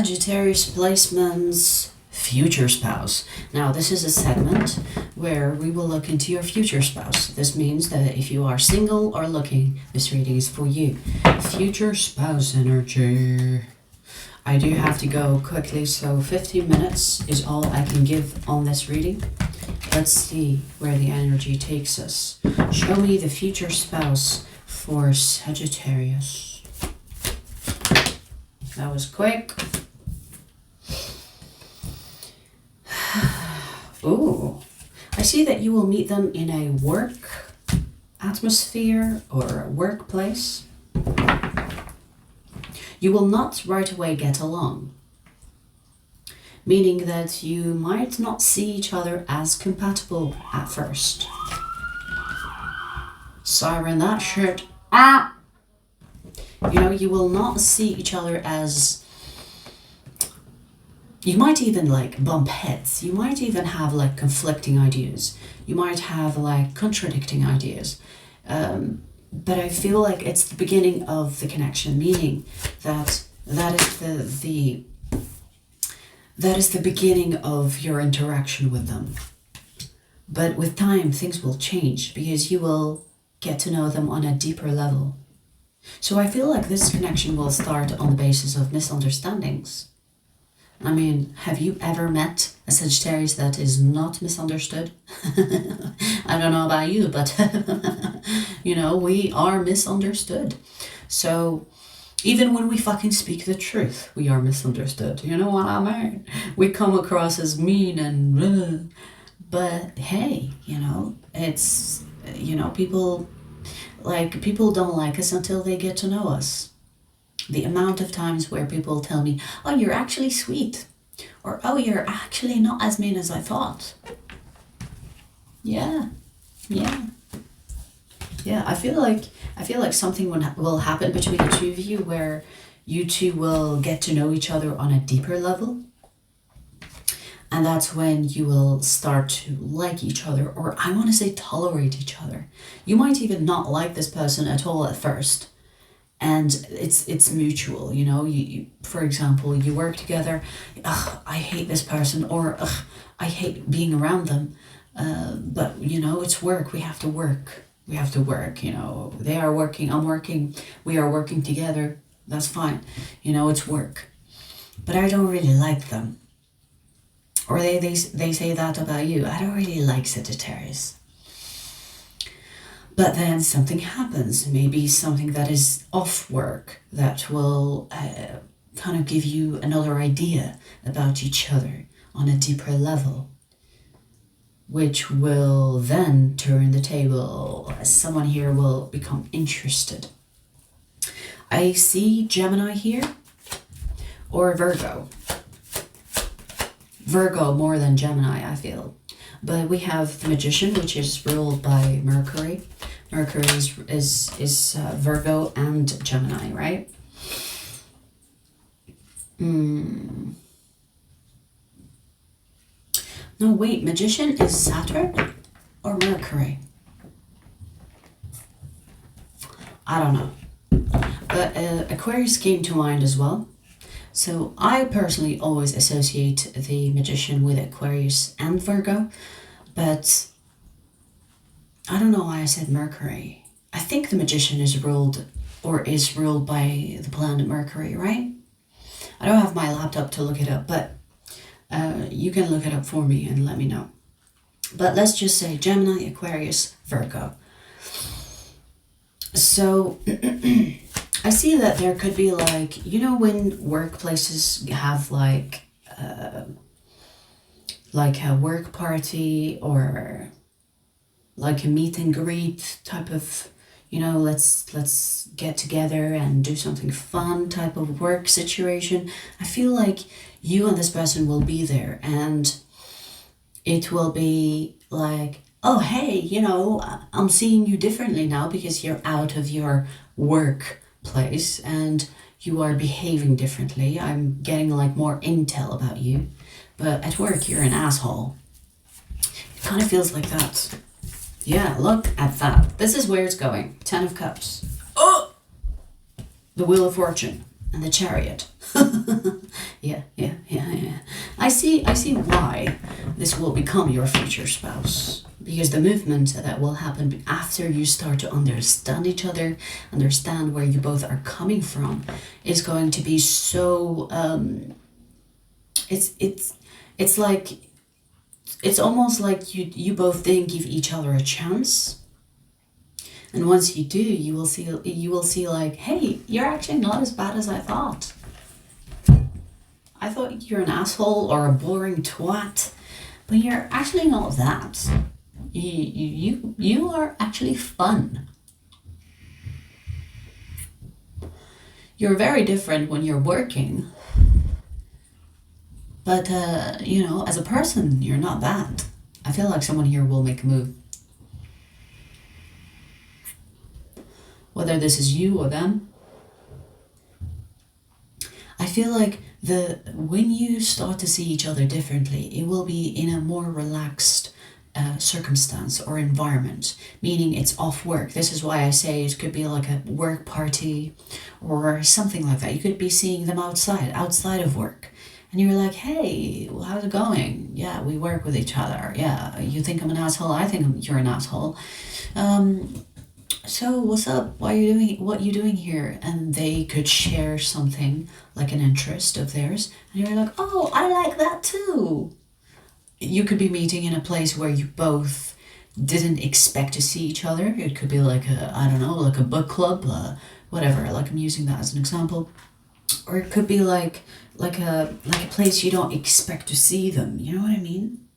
Sagittarius placements, future spouse. Now, this is a segment where we will look into your future spouse. This means that if you are single or looking, this reading is for you. Future spouse energy. I do have to go quickly, so 15 minutes is all I can give on this reading. Let's see where the energy takes us. Show me the future spouse for Sagittarius. That was quick. Ooh, I see that you will meet them in a work atmosphere or a workplace. You will not right away get along, meaning that you might not see each other as compatible at first. Siren that shit. Ah! You know, you will not see each other as... You might even like bump heads. You might even have like conflicting ideas. You might have like contradicting ideas. But I feel like it's the beginning of the connection, meaning that is the beginning of your interaction with them. But with time, things will change because you will get to know them on a deeper level. So I feel like this connection will start on the basis of misunderstandings. I mean, have you ever met a Sagittarius that is not misunderstood? I don't know about you, but you know, we are misunderstood. So even when we fucking speak the truth, we are misunderstood. You know what I mean? We come across as mean and but hey, you know, it's, you know, people don't like us until they get to know us. The amount of times where people tell me, oh, you're actually sweet, or oh, you're actually not as mean as I thought. Yeah. I feel like something will happen between the two of you where you two will get to know each other on a deeper level. And that's when you will start to like each other, or I want to say tolerate each other. You might even not like this person at all at first. And it's mutual, you know. You for example, you work together. Ugh, I hate this person, or ugh, I hate being around them. But you know, it's work. We have to work. You know, they are working. I'm working. We are working together. That's fine. You know, it's work. But I don't really like them. Or they say that about you. I don't really like Sagittarius. But then something happens, maybe something that is off work that will kind of give you another idea about each other on a deeper level, which will then turn the table. Someone here will become interested. I see Gemini here, or Virgo. Virgo more than Gemini, I feel. But we have the Magician, which is ruled by Mercury. Mercury is Virgo and Gemini, right? No, wait, Magician is Saturn or Mercury? I don't know. But Aquarius came to mind as well. So I personally always associate the Magician with Aquarius and Virgo, but I don't know why I said Mercury. I think the Magician is ruled by the planet Mercury, right? I don't have my laptop to look it up, but you can look it up for me and let me know. But let's just say Gemini, Aquarius, Virgo. So I see that there could be like, you know, when workplaces have like a work party or like a meet and greet type of, you know, let's get together and do something fun type of work situation. I feel like you and this person will be there, and it will be like, oh, hey, you know, I'm seeing you differently now because you're out of your workplace and you are behaving differently. I'm getting like more intel about you, but at work you're an asshole. It kind of feels like that. Yeah, look at that. This is where it's going. 10 of Cups. Oh! The Wheel of Fortune and the Chariot. Yeah. I see why this will become your future spouse. Because the movement that will happen after you start to understand each other, understand where you both are coming from, is going to be so it's like, it's almost like you both didn't give each other a chance. And once you do, you will see like, hey, you're actually not as bad as I thought. I thought you're an asshole or a boring twat, but you're actually not that. You are actually fun. You're very different when you're working, but you know, as a person, you're not bad. I feel like someone here will make a move. Whether this is you or them. I feel like when you start to see each other differently, it will be in a more relaxed circumstance or environment, meaning it's off work. This is why I say it could be like a work party or something like that. You could be seeing them outside of work. And you're like, hey, how's it going? Yeah, we work with each other. Yeah, you think I'm an asshole? I think you're an asshole. So what's up? What you doing here? And they could share something like an interest of theirs. And you're like, oh, I like that too. You could be meeting in a place where you both didn't expect to see each other. It could be like like a book club, whatever. Like, I'm using that as an example. Or it could be like a place you don't expect to see them. You know what I mean?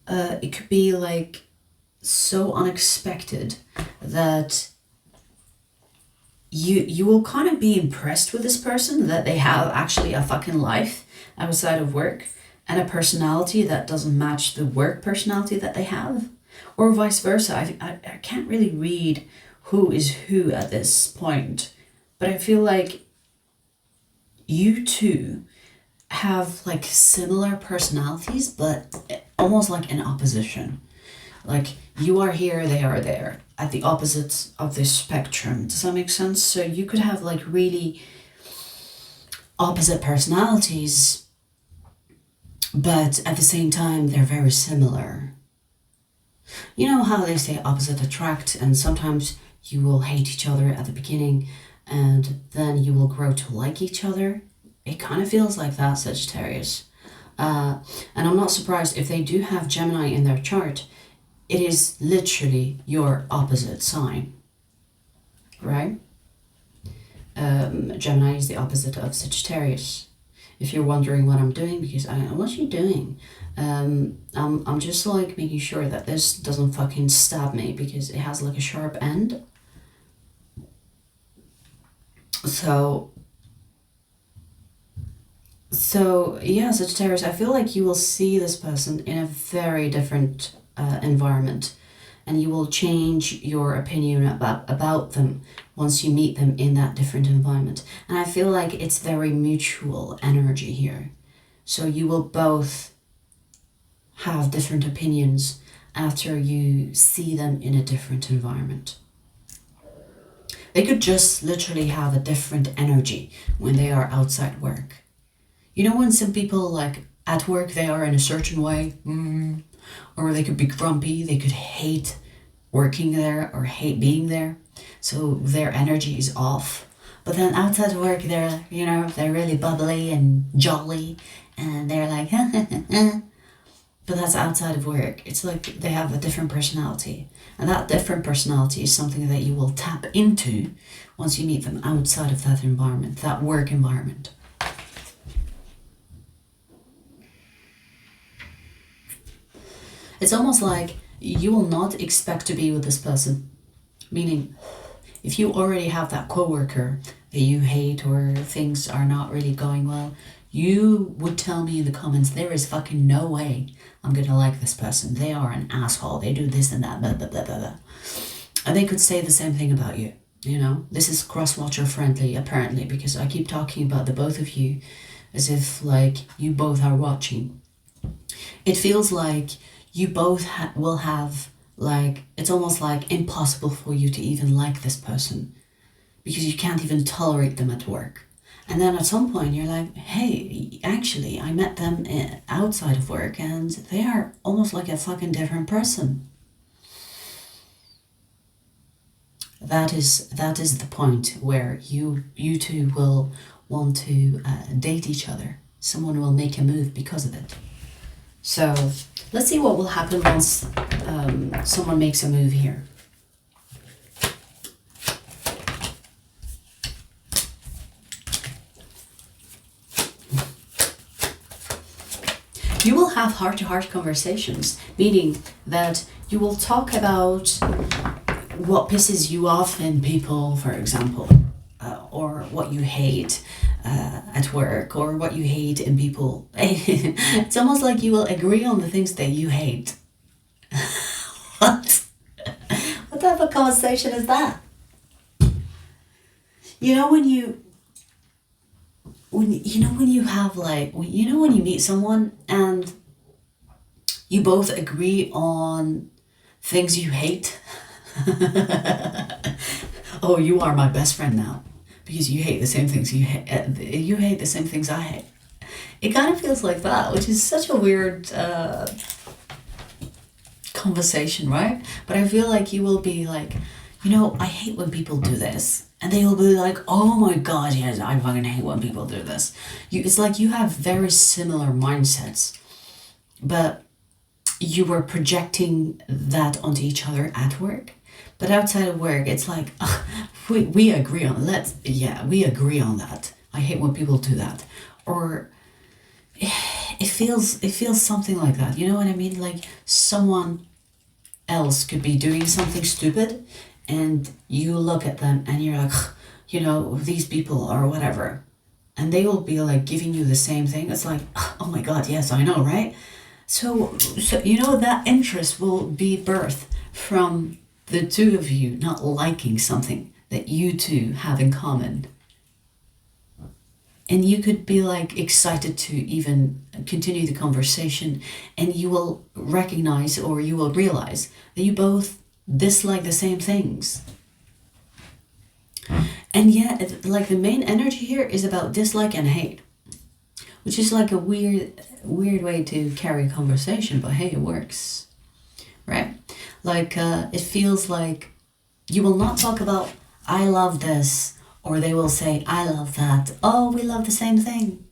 It could be like so unexpected that you will kind of be impressed with this person, that they have actually a fucking life outside of work and a personality that doesn't match the work personality that they have, or vice versa. I can't really read who is who at this point, but I feel like you two have like similar personalities, but almost like in opposition. Like, you are here, they are there, at the opposites of the spectrum. Does that make sense? So you could have like really opposite personalities, but at the same time, they're very similar. You know how they say opposite attract, and sometimes you will hate each other at the beginning, and then you will grow to like each other. It kind of feels like that, Sagittarius. And I'm not surprised if they do have Gemini in their chart. It is literally your opposite sign, right? Gemini is the opposite of Sagittarius. If you're wondering what I'm doing, because what are you doing? I'm just like making sure that this doesn't fucking stab me, because it has like a sharp end. So yeah, Sagittarius, I feel like you will see this person in a very different environment, and you will change your opinion about them once you meet them in that different environment. And I feel like it's very mutual energy here. So you will both have different opinions after you see them in a different environment. They could just literally have a different energy when they are outside work. You know, when some people, like, at work they are in a certain way, or they could be grumpy, they could hate working there or hate being there, so their energy is off. But then outside work, they're really bubbly and jolly, and they're like, but that's outside of work. It's like they have a different personality, and that different personality is something that you will tap into once you meet them outside of that environment, that work environment. It's almost like you will not expect to be with this person. Meaning, if you already have that coworker that you hate, or things are not really going well, you would tell me in the comments, there is fucking no way I'm gonna like this person. They are an asshole. They do this and that, blah, blah, blah, blah, blah. And they could say the same thing about you. You know, this is cross-watcher friendly, apparently, because I keep talking about the both of you as if like you both are watching. It feels like you both will have, like, it's almost like impossible for you to even like this person, because you can't even tolerate them at work. And then at some point you're like, hey, actually, I met them outside of work and they are almost like a fucking different person. That is the point where you two will want to date each other. Someone will make a move because of it. So let's see what will happen once someone makes a move here. You will have heart-to-heart conversations, meaning that you will talk about what pisses you off in people, for example, or what you hate at work, or what you hate in people. It's almost like you will agree on the things that you hate. What? What type of conversation is that? You know when you meet someone and you both agree on things you hate. Oh, you are my best friend now because you hate the same things you hate the same things I hate. It kind of feels like that, which is such a weird conversation, right? But I feel like you will be like, I hate when people do this. And they will be like, oh my God, yes, I fucking hate when people do this. It's like you have very similar mindsets, but you were projecting that onto each other at work. But outside of work, it's like, we agree on we agree on that. I hate when people do that. Or it feels something like that. You know what I mean? Like someone else could be doing something stupid and you look at them and you're like, these people or whatever. And they will be like giving you the same thing. It's like, oh my God, yes, I know, right? So that interest will be birthed from the two of you not liking something that you two have in common. And you could be like excited to even continue the conversation, and you will recognize or you will realize that you both dislike the same things. And yet, like the main energy here is about dislike and hate, which is like a weird way to carry a conversation, but hey, it works, right? Like it feels like you will not talk about I love this, or they will say I love that. Oh, we love the same thing.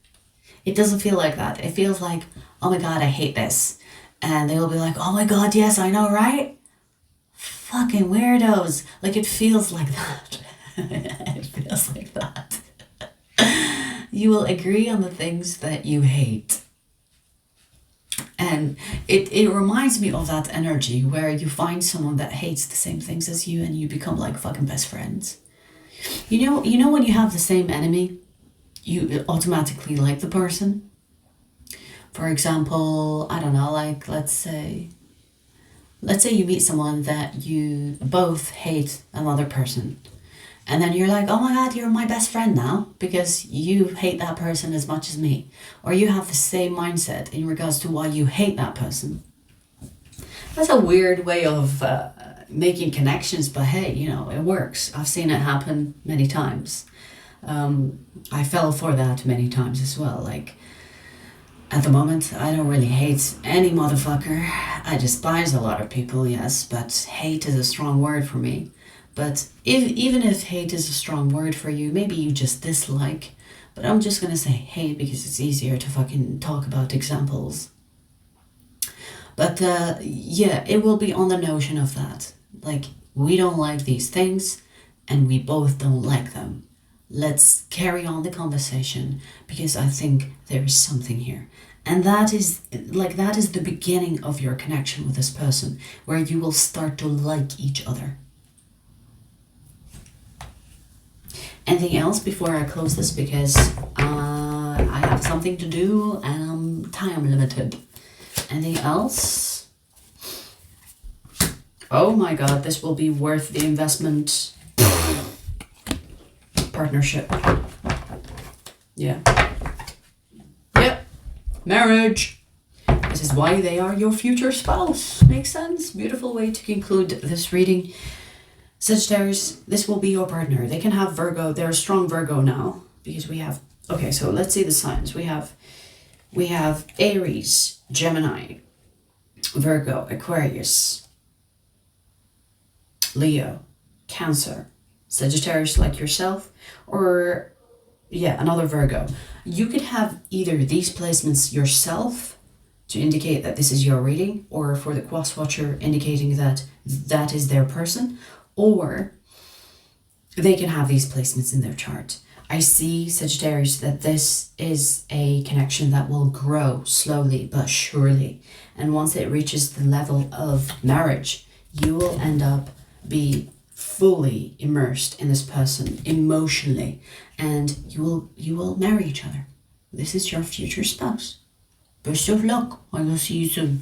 It doesn't feel like that. It feels like, oh my God, I hate this. And they will be like, oh my God, yes, I know, right? Fucking weirdos. Like it feels like that. It feels like that. You will agree on the things that you hate. And it reminds me of that energy where you find someone that hates the same things as you and you become like fucking best friends. You know when you have the same enemy, you automatically like the person. For example, I don't know, like let's say you meet someone that you both hate another person. And then you're like, oh my God, you're my best friend now because you hate that person as much as me. Or you have the same mindset in regards to why you hate that person. That's a weird way of making connections, but hey, it works. I've seen it happen many times. I fell for that many times as well. Like, at the moment, I don't really hate any motherfucker. I despise a lot of people, yes, but hate is a strong word for me. But even if hate is a strong word for you, maybe you just dislike. But I'm just going to say hate because it's easier to fucking talk about examples. But it will be on the notion of that. Like, we don't like these things and we both don't like them. Let's carry on the conversation because I think there is something here. And that is the beginning of your connection with this person, where you will start to like each other. Anything else before I close this, because I have something to do and I'm time limited. Anything else? Oh my God, this will be worth the investment. Partnership. Yeah. Yep. Marriage. This is why they are your future spouse. Makes sense? Beautiful way to conclude this reading. Sagittarius, this will be your partner. They can have Virgo. They're a strong Virgo now. because we have, okay, so let's see the signs. We have Aries, Gemini, Virgo, Aquarius, Leo, Cancer, Sagittarius like yourself, or yeah, another Virgo. You could have either these placements yourself to indicate that this is your reading, or for the cross watcher indicating that that is their person, or they can have these placements in their chart. I see, Sagittarius, that this is a connection that will grow slowly but surely. And once it reaches the level of marriage, you will end up be fully immersed in this person emotionally, and you will marry each other. This is your future spouse. Best of luck. I will see you soon.